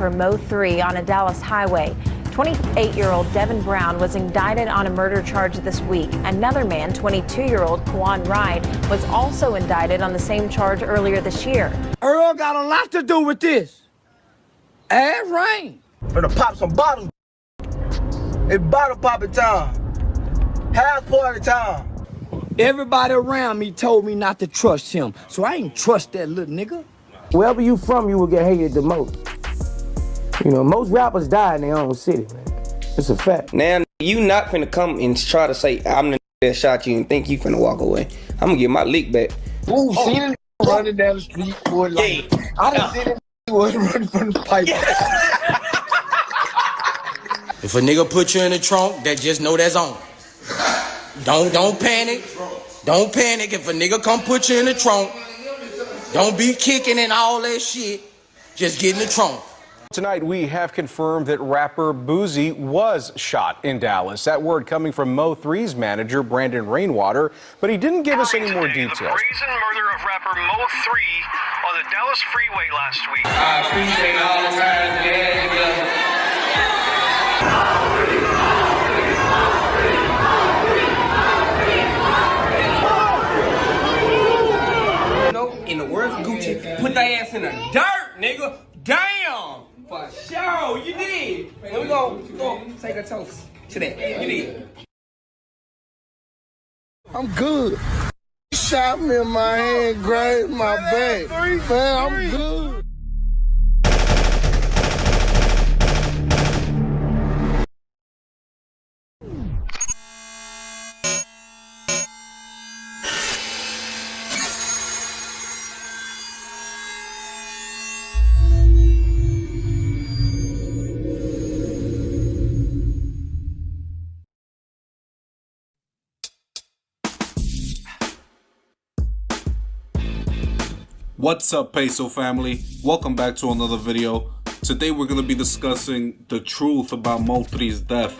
rapper Mo3 on a Dallas highway. 28-year-old Devin Brown was indicted on a murder charge this week. Another man, 22-year-old Quan Ride, was also indicted on the same charge earlier this year. Earl got a lot to do with this. And rain. Finna pop some bottles. It's bottle popping time. House party time. Everybody around me told me not to trust him, so I ain't trust that little nigga. Wherever you from, you will get hated the most. You know, most rappers die in their own city, man. It's a fact. Now, you not finna come and try to say, I'm the that shot you and think you finna walk away. I'm gonna get my lick back. Ooh, see him running down the street, boy. Like, I done seen him running from the pipe. If a nigga put you in the trunk, that just know that's on. Don't panic. Don't panic. If a nigga come put you in the trunk, don't be kicking and all that shit. Just get in the trunk. Tonight, we have confirmed that rapper Boosie was shot in Dallas. That word coming from Mo3's manager, Brandon Rainwater, but he didn't give us any more details. The brazen murder of rapper Mo3 on the Dallas freeway last week. I appreciate all the time, in the words of Gucci, put that ass in the dirt, nigga. Damn! For sure, you did. And we go take a toast to that. You did. I'm good. He shot me in my hand, grazed my back. Man, I'm good. What's up, Peso family? Welcome back to another video. Today we're going to be discussing the truth about Mo3's death.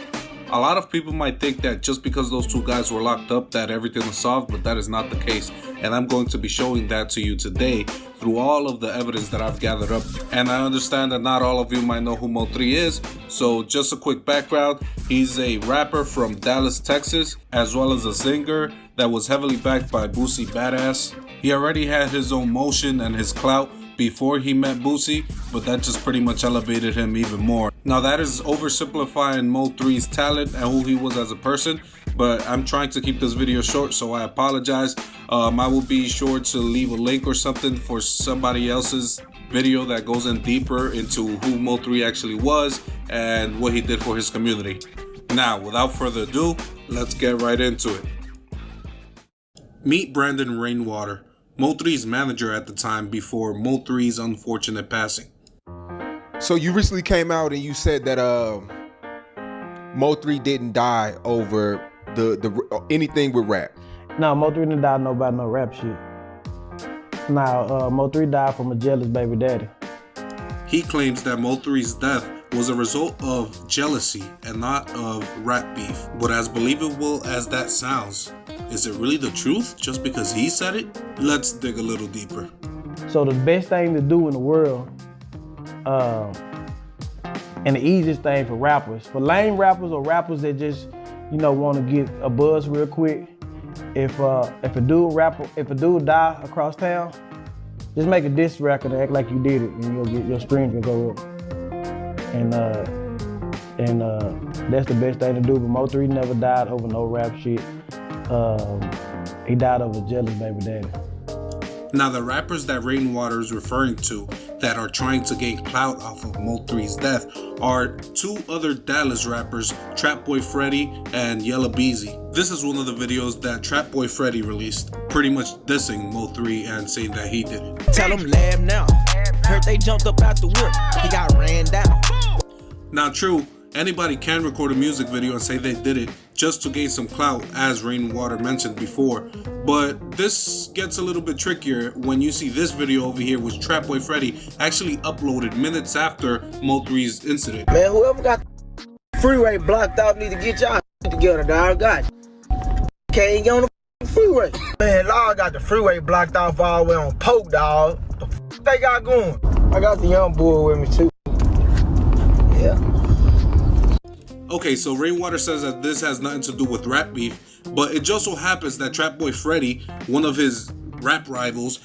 A lot of people might think that just because those two guys were locked up that everything was solved, but that is not the case. And I'm going to be showing that to you today through all of the evidence that I've gathered up. And I understand that not all of you might know who Mo3 is, so just a quick background. He's a rapper from Dallas, Texas, as well as a singer that was heavily backed by Boosie Badass. He already had his own motion and his clout before he met Boosie, but that just pretty much elevated him even more. Now that is oversimplifying Mo3's talent and who he was as a person, but I'm trying to keep this video short, so I apologize. I will be sure to leave a link or something for somebody else's video that goes in deeper into who Mo3 actually was and what he did for his community. Now, without further ado, let's get right into it. Meet Brandon Rainwater, Mo3's manager at the time before Mo3's unfortunate passing. So you recently came out and you said that Mo3 didn't die over the anything with rap. No, Mo3 didn't die about no rap shit. Now, Mo3 died from a jealous baby daddy. He claims that Mo3's death was a result of jealousy and not of rap beef. But as believable as that sounds, is it really the truth just because he said it? Let's dig a little deeper. So the best thing to do in the world, and the easiest thing for rappers, for lame rappers or rappers that just, you know, want to get a buzz real quick, if a dude die across town, just make a diss record and act like you did it, and you'll get your streams can go up. And that's the best thing to do. But Mo3 never died over no rap shit. He died over a jealous baby daddy. Now the rappers that Rainwater is referring to that are trying to gain clout off of Mo3's death are two other Dallas rappers, Trap Boy Freddy and Yella Beezy. This is one of the videos that Trap Boy Freddy released, pretty much dissing Mo3 and saying that he did it. Tell them laugh now. Heard they jumped up out the whip. He got ran down. Now true, anybody can record a music video and say they did it just to gain some clout, as Rainwater mentioned before. But this gets a little bit trickier when you see this video over here, which Trap Boy Freddy actually uploaded minutes after Mo3's incident. Man, whoever got the freeway blocked off need to get y'all together, dog. God, can't get on the freeway. Man, Lord got the freeway blocked off all the way on Polk, dog. The f they got going? I got the young boy with me too. Okay, so Rainwater says that this has nothing to do with rap beef, but it just so happens that Trap Boy Freddy, one of his rap rivals,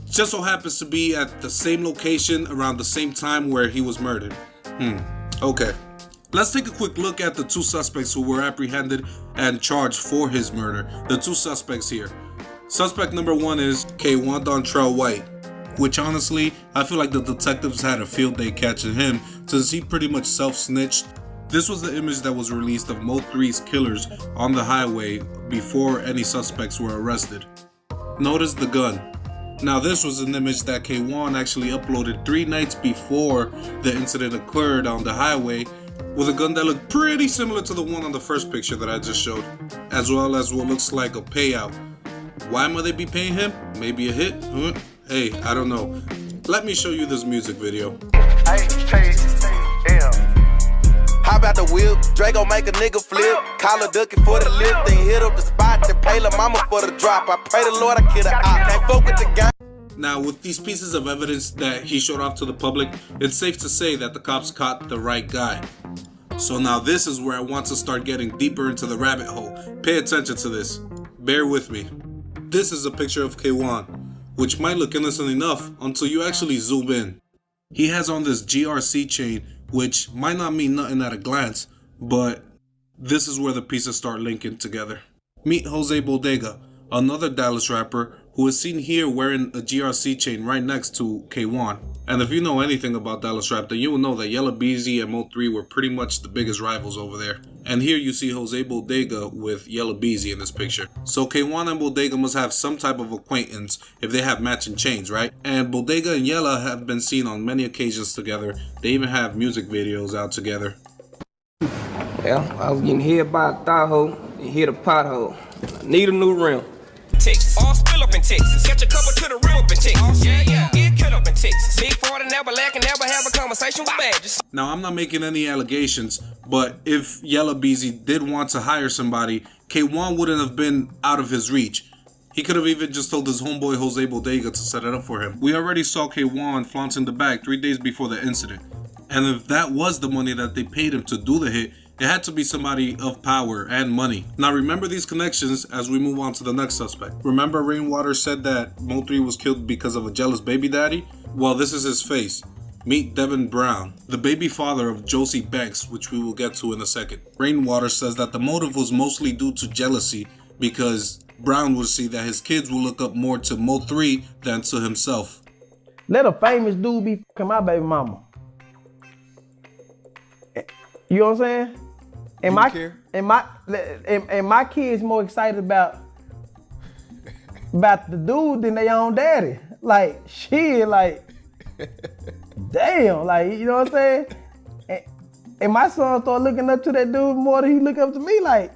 just so happens to be at the same location around the same time where he was murdered. Okay. Let's take a quick look at the two suspects who were apprehended and charged for his murder. The two suspects here. Suspect number one is K1 Dontrell White, which honestly, I feel like the detectives had a field day catching him since he pretty much self-snitched. This was the image that was released of Mo3's killers on the highway before any suspects were arrested. Notice the gun. Now this was an image that K1 actually uploaded 3 nights before the incident occurred on the highway, with a gun that looked pretty similar to the one on the first picture that I just showed, as well as what looks like a payout. Why might they be paying him? Maybe a hit? Hey, I don't know. Let me show you this music video. How about the whip? Draco make a nigga flip. Call a ducky for the lift. Then hit up the spot. Then pay la mama for the drop. I pray the Lord I kill the op. Can't fuck with the gang. Now, with these pieces of evidence that he showed off to the public, it's safe to say that the cops caught the right guy. So now this is where I want to start getting deeper into the rabbit hole. Pay attention to this. Bear with me. This is a picture of K1, which might look innocent enough until you actually zoom in. He has on this GRC chain, which might not mean nothing at a glance, but this is where the pieces start linking together. Meet Jose Bodega, another Dallas rapper who is seen here wearing a GRC chain right next to K1. And if you know anything about Dallas rap, then you will know that Yella Beezy and Mo3 were pretty much the biggest rivals over there. And here you see Jose Bodega with Yella Beezy in this picture. So K1 and Bodega must have some type of acquaintance if they have matching chains, right? And Bodega and Yella have been seen on many occasions together. They even have music videos out together. Well, I was getting hit by a thigh hole and hit a pothole. I need a new rim. Texas, all spill up in Texas. Catch a couple to the rim up in Texas. Yeah, get cut up in Texas. Big 40 never lack and never have a conversation with badges. Now, I'm not making any allegations, but if Yella Beezy did want to hire somebody, K1 wouldn't have been out of his reach. He could have even just told his homeboy Jose Bodega to set it up for him. We already saw K1 flaunting the bag 3 days before the incident. And if that was the money that they paid him to do the hit, it had to be somebody of power and money. Now remember these connections as we move on to the next suspect. Remember Rainwater said that Mo3 was killed because of a jealous baby daddy? Well, this is his face. Meet Devin Brown, the baby father of Josie Banks, which we will get to in a second. Rainwater says that the motive was mostly due to jealousy because Brown would see that his kids will look up more to Mo3 than to himself. Let a famous dude be fucking my baby mama. You know what I'm saying? And my kids more excited about the dude than their own daddy. Like shit, like damn, like you know what I'm saying? And my son started looking up to that dude more than he look up to me. Like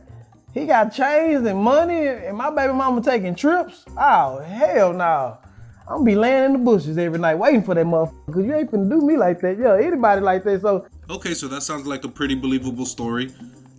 he got chains and money, and my baby mama taking trips. Oh hell no! I'm gonna be laying in the bushes every night waiting for that motherfucker. Cause you ain't finna do me like that, yo. Anybody like that, so. Okay, so that sounds like a pretty believable story.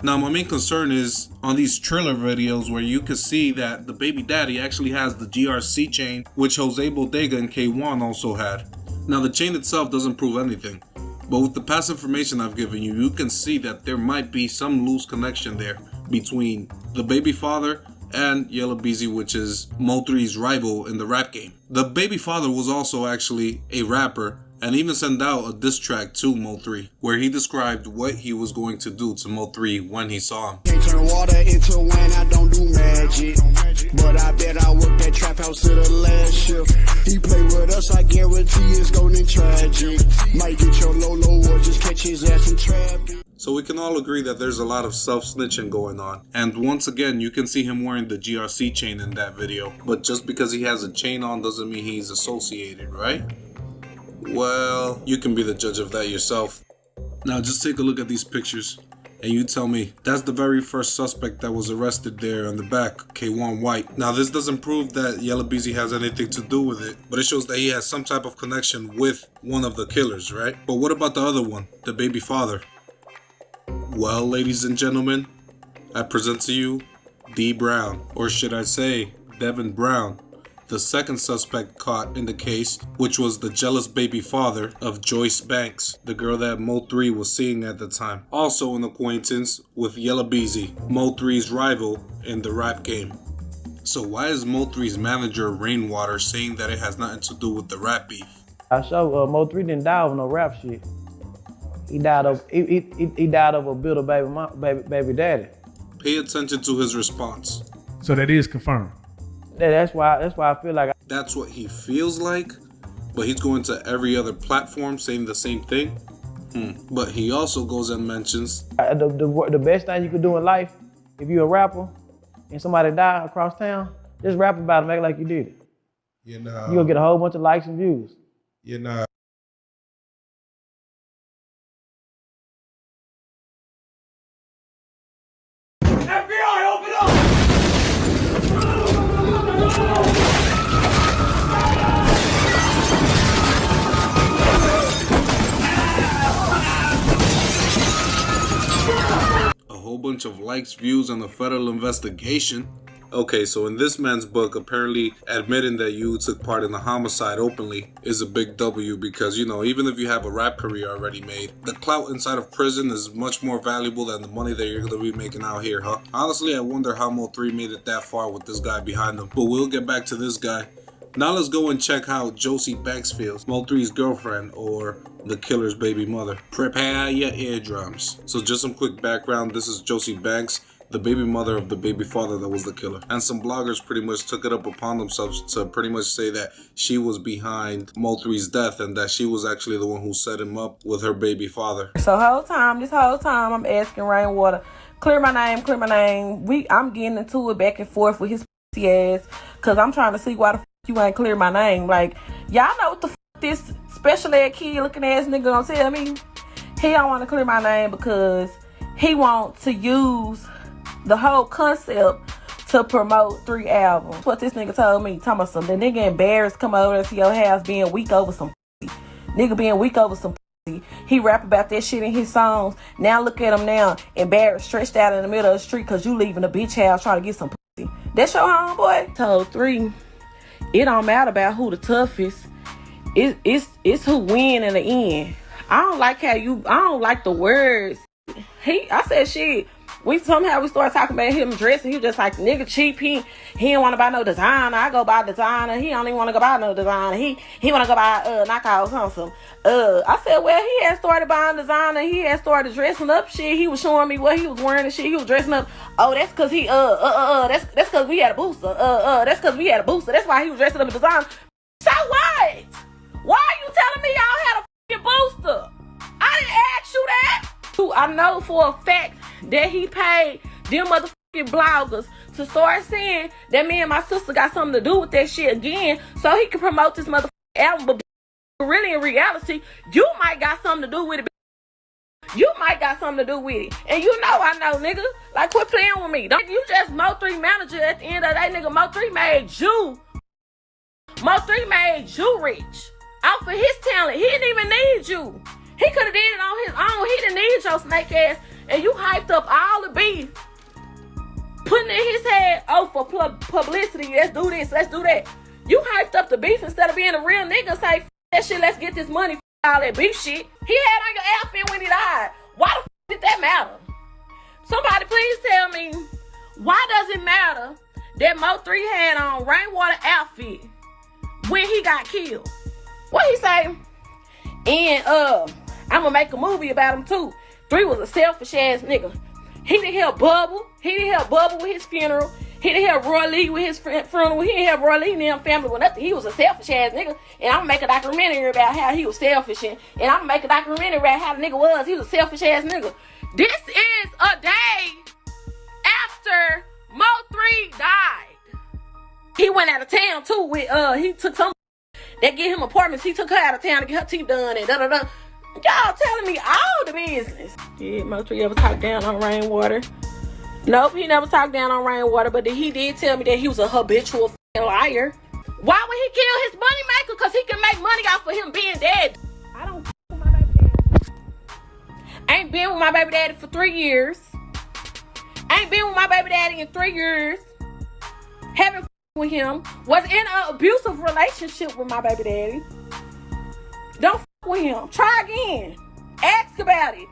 Now, my main concern is on these Triller videos where you can see that the baby daddy actually has the GRC chain, which Jose Bodega and K1 also had. Now, the chain itself doesn't prove anything, but with the past information I've given you, you can see that there might be some loose connection there between the baby father and Yella Beezy, which is Mo3's rival in the rap game. The baby father was also actually a rapper and even sent out a diss track to Mo3, where he described what he was going to do to Mo3 when he saw him. Can't turn water into wine, I don't do magic. But I bet I work that trap house to the last shift. He play with us, I guarantee it's going tragic. Might get your Lolo or just catch his ass in traffic. So we can all agree that there's a lot of self-snitching going on. And once again, you can see him wearing the GRC chain in that video. But just because he has a chain on doesn't mean he's associated, right? Well, you can be the judge of that yourself. Now just take a look at these pictures and you tell me, that's the very first suspect that was arrested there on the back, K1 White. Now this doesn't prove that Yella Beezy has anything to do with it, but it shows that he has some type of connection with one of the killers, right? But what about the other one, the baby father? Well, ladies and gentlemen, I present to you D. Brown, or should I say Devin Brown. the second suspect caught in the case, which was the jealous baby father of Joyce Banks, the girl that Mo3 was seeing at the time. Also an acquaintance with Yella Beezy, Mo3's rival in the rap game. So why is Mo3's manager Rainwater saying that it has nothing to do with the rap beef? I show Mo3 didn't die over no rap shit. He died of he died of a bitter baby daddy. Pay attention to his response. So that is confirmed. That's why I feel like that's what he feels like, but he's going to every other platform saying the same thing. But he also goes and mentions the best thing you could do in life, if you're a rapper and somebody die across town, just rap about it, make it like you did it. You know, you're gonna get a whole bunch of likes and views. You know. FBI, open up! a whole bunch of likes, views on the federal investigation. Okay, so in this man's book, apparently admitting that you took part in the homicide openly is a big W because, you know, even if you have a rap career already made, the clout inside of prison is much more valuable than the money that you're going to be making out here, huh? Honestly, I wonder how Mo3 made it that far with this guy behind him. But we'll get back to this guy. Now let's go and check how Josie Banks feels, Mo3's girlfriend or the killer's baby mother. Prepare your eardrums. So just some quick background. This is Josie Banks, the baby mother of the baby father that was the killer. And some bloggers pretty much took it up upon themselves to pretty much say that she was behind Mo3's death and that she was actually the one who set him up with her baby father. So this whole time I'm asking Rainwater, clear my name. I'm getting into it back and forth with his pussy ass because I'm trying to see why the f you ain't clear my name. Like, y'all know what the f this special ed kid looking ass nigga gonna tell me? He don't want to clear my name because he wants to use the whole concept to promote 3 albums. That's what this nigga told me. Talking about some, the nigga embarrassed come over to your house being weak over some pussy. Nigga being weak over some pussy. He rap about that shit in his songs. Now look at him now, embarrassed, stretched out in the middle of the street because you leaving a bitch house trying to get some pussy. That's your homeboy? Told 3, it don't matter about who the toughest. It's who win in the end. I don't like the words. I said shit. We started talking about him dressing. He was just like, nigga cheap. He didn't want to buy no designer. I go buy designer. He don't even want to go buy no designer. He want to go buy knockout something. I said, well, he had started buying designer. He had started dressing up shit. He was showing me what he was wearing and shit. He was dressing up. Oh, that's cause he that's cause we had a booster. That's cause we had a booster. That's why he was dressing up in designer. So what? Why are you telling me y'all had a fucking booster? I didn't ask you that. I know for a fact that he paid them motherfucking bloggers to start saying that me and my sister got something to do with that shit again so he can promote this motherfucking album. But really, in reality, you might got something to do with it. You might got something to do with it. And you know I know, nigga. Like, quit playing with me. Don't you just Mo3 manager at the end of the day, nigga. Mo3 made you rich. Out for his talent. He didn't even need you. He could have did it on his own. He didn't need your snake ass. And you hyped up all the beef. Putting in his head, oh, for publicity. Let's do this. Let's do that. You hyped up the beef instead of being a real nigga. Say, f that shit. Let's get this money. F all that beef shit. He had on your outfit when he died. Why the f did that matter? Somebody please tell me, why does it matter that Mo3 had on Rainwater outfit when he got killed? What he say? And I'm gonna make a movie about him too. 3 was a selfish ass nigga. He didn't help Bubble. He didn't help Bubble with his funeral. He didn't help Roy Lee with his funeral. He didn't help Roy Lee and them family with nothing. He was a selfish ass nigga. And I'm gonna make a documentary about how he was selfish. And I'm gonna make a documentary about how the nigga was. He was a selfish ass nigga. This is a day after Mo3 died. He went out of town too with he took some that get him apartments. He took her out of town to get her teeth done and da-da-da. Y'all telling me all the business. Did Mo3 ever talk down on Rainwater? Nope, he never talked down on Rainwater, but he did tell me that he was a habitual liar. Why would he kill his money maker? Because he can make money off of him being dead. I don't with my baby daddy. Ain't been with my baby daddy for 3 years. Ain't been with my baby daddy in 3 years. Haven't with him, was in an abusive relationship with my baby daddy. Don't with him. Try again. Ask about it.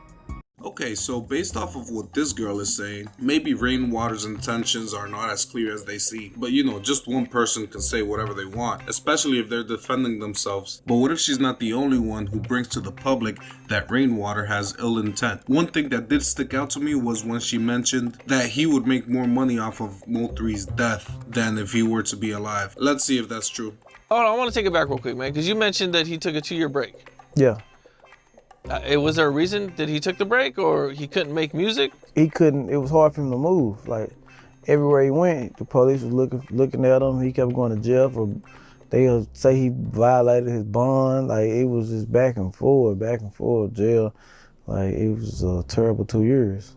Okay, so based off of what this girl is saying, maybe Rainwater's intentions are not as clear as they seem. But you know, just one person can say whatever they want, especially if they're defending themselves. But what if she's not the only one who brings to the public that Rainwater has ill intent? One thing that did stick out to me was when she mentioned that he would make more money off of Mo3's death than if he were to be alive. Let's see if that's true. Hold on, I want to take it back real quick, man, because you mentioned that he took a 2-year break. Yeah. Was there a reason that he took the break, or he couldn't make music? He couldn't. It was hard for him to move. Like everywhere he went, the police was looking at him. He kept going to jail for. They'll say he violated his bond. Like it was just back and forth, jail. Like it was a terrible 2 years.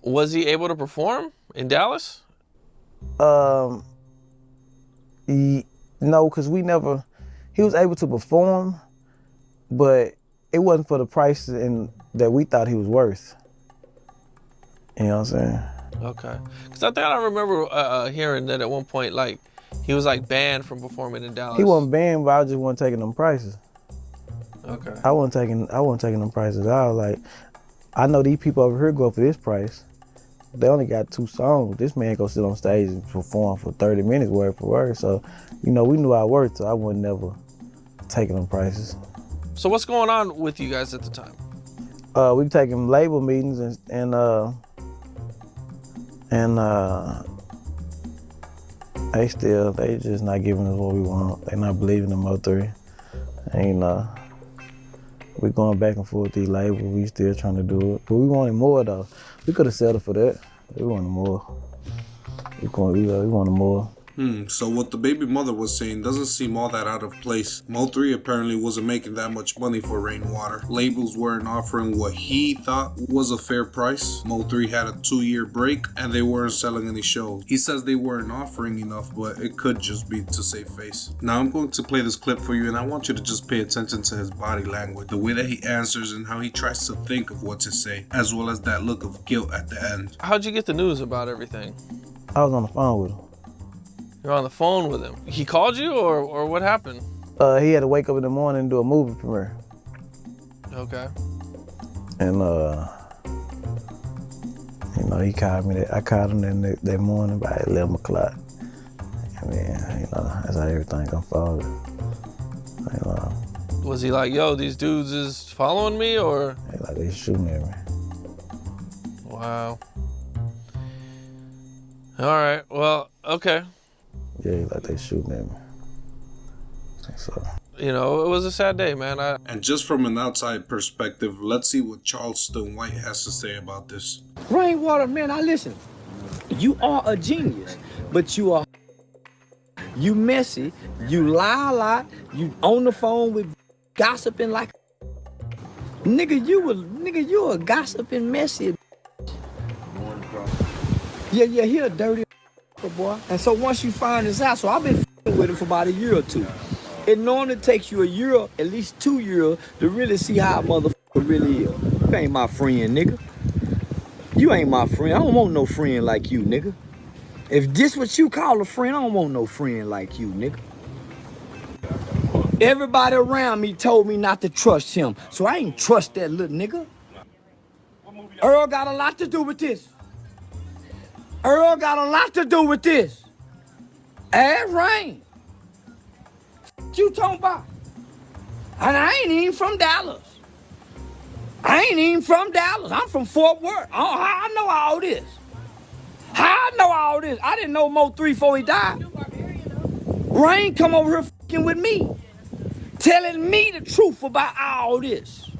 Was he able to perform in Dallas? No, because we never. He was able to perform, but it wasn't for the price that we thought he was worth. You know what I'm saying? Okay. Because I think I remember hearing that at one point, like, he was like banned from performing in Dallas. He wasn't banned, but I just wasn't taking them prices. Okay. I wasn't taking them prices. I was like, I know these people over here go for this price. They only got 2 songs. This man go sit on stage and perform for 30 minutes word for word. So, you know, we knew our worth, so I wasn't never taking them prices. So what's going on with you guys at the time? We taking label meetings and they just not giving us what we want. They not believing in Mo3. And we going back and forth with these labels. We still trying to do it, but we wanted more though. We could have settled for that. We wanted more. We wanted more. So what the baby mother was saying doesn't seem all that out of place. Mo3 apparently wasn't making that much money for Rainwater. Labels weren't offering what he thought was a fair price. Mo3 had a 2-year break and they weren't selling any shows. He says they weren't offering enough, but it could just be to save face. Now I'm going to play this clip for you and I want you to just pay attention to his body language, the way that he answers and how he tries to think of what to say, as well as that look of guilt at the end. How'd you get the news about everything? I was on the phone with him. You're on the phone with him. He called you, or what happened? He had to wake up in the morning and do a movie premiere. Okay. And you know, he called me. I called him that morning by 11 o'clock. And then, you know, that's how everything unfolded. You know. Was he like, yo, these dudes is following me, or? Like they shooting at me. Wow. All right. Well, okay. Yeah, like they shooting at me. So. You know, it was a sad day, man. And just from an outside perspective, let's see what Charleston White has to say about this. Rainwater, man, I listen. You are a genius, but you messy, you lie a lot, you on the phone with gossiping like nigga, you a gossiping messy. Yeah, he a dirty boy. And so once you find this out, so I've been with him for about 1 year or 2. It normally takes you 1 year, at least 2 years, to really see how a motherfucker really is. You ain't my friend, nigga. You ain't my friend. I don't want no friend like you, nigga. If this what you call a friend, I don't want no friend like you, nigga. Everybody around me told me not to trust him, so I ain't trust that little nigga. Earl got a lot to do with this. Earl got a lot to do with this. Ask Rain. You talking about? And I ain't even from Dallas. I'm from Fort Worth. How I know all this? I didn't know Mo3 before he died. Rain come over here fucking with me, telling me the truth about all this.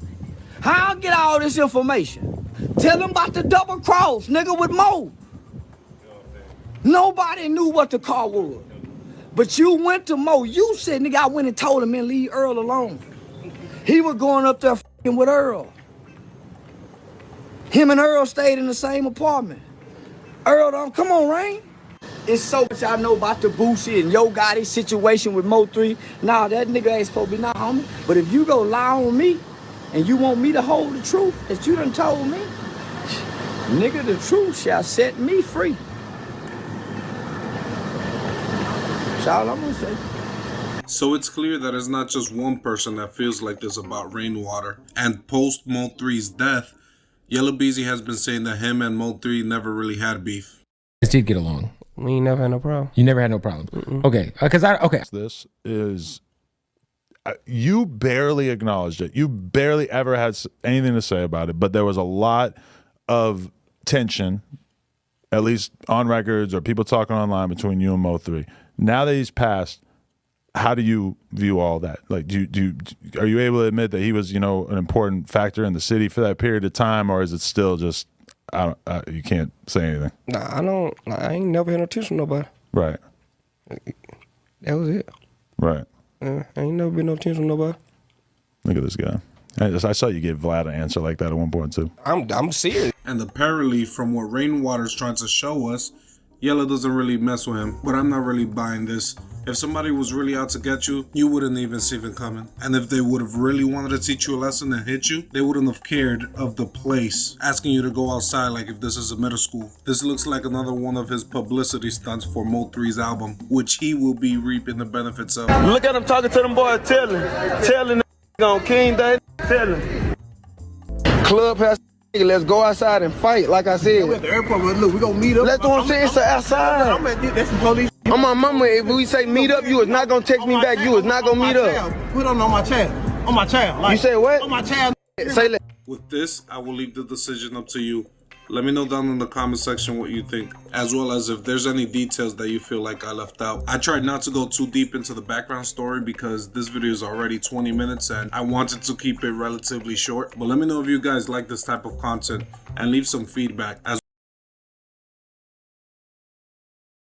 How I get all this information? Tell them about the double cross, nigga, with Mo. Nobody knew what the car was. But you went to Mo. You said, nigga, I went and told him and leave Earl alone. He was going up there fucking with Earl. Him and Earl stayed in the same apartment. Earl, don't come on, Rain. It's so much I know about the Boosie and Yo Gotti situation with Mo3. Nah, that nigga ain't supposed to be not homie. But if you go lie on me and you want me to hold the truth that you done told me, nigga, the truth shall set me free. That's all I'm gonna say. So it's clear that it's not just one person that feels like this about Rainwater. And post Mo3's death, Yellow Beezy has been saying that him and Mo3 never really had beef. Just did get along. We ain't never had no problem. You never had no problem. Okay, because This is you barely acknowledged it. You barely ever had anything to say about it, but there was a lot of tension, at least on records or people talking online, between you and Mo3. Now that he's passed, how do you view all that? Like, are you able to admit that he was, you know, an important factor in the city for that period of time, or is it still just you can't say anything? Nah, I ain't never had no tension with nobody. Right. That was it. Right. I ain't never been no tension with nobody. Look at this guy. I saw you give Vlad an answer like that at one point too. I'm serious. And apparently, from what Rainwater's trying to show us, Yella doesn't really mess with him. But I'm not really buying this. If somebody was really out to get you, you wouldn't even see them coming. And if they would have really wanted to teach you a lesson and hit you, they wouldn't have cared of the place, asking you to go outside like if this is a middle school. This looks like another one of his publicity stunts for Mo3's album, which he will be reaping the benefits of. Look at him talking to them boys, telling on King Day, telling. Clubhouse, let's go outside and fight, like I said. We're at the airport, look, we gonna meet up. That's what I'm saying, it's outside. That's some police. On my mama, if we say meet up, you is not gonna text me back, you is not gonna meet up. Put on my child, like, you say what? On my child. Say that. With this, I will leave the decision up to you. Let me know down in the comment section what you think, as well as if there's any details that you feel like I left out. I tried not to go too deep into the background story because this video is already 20 minutes and I wanted to keep it relatively short. But let me know if you guys like this type of content and leave some feedback. As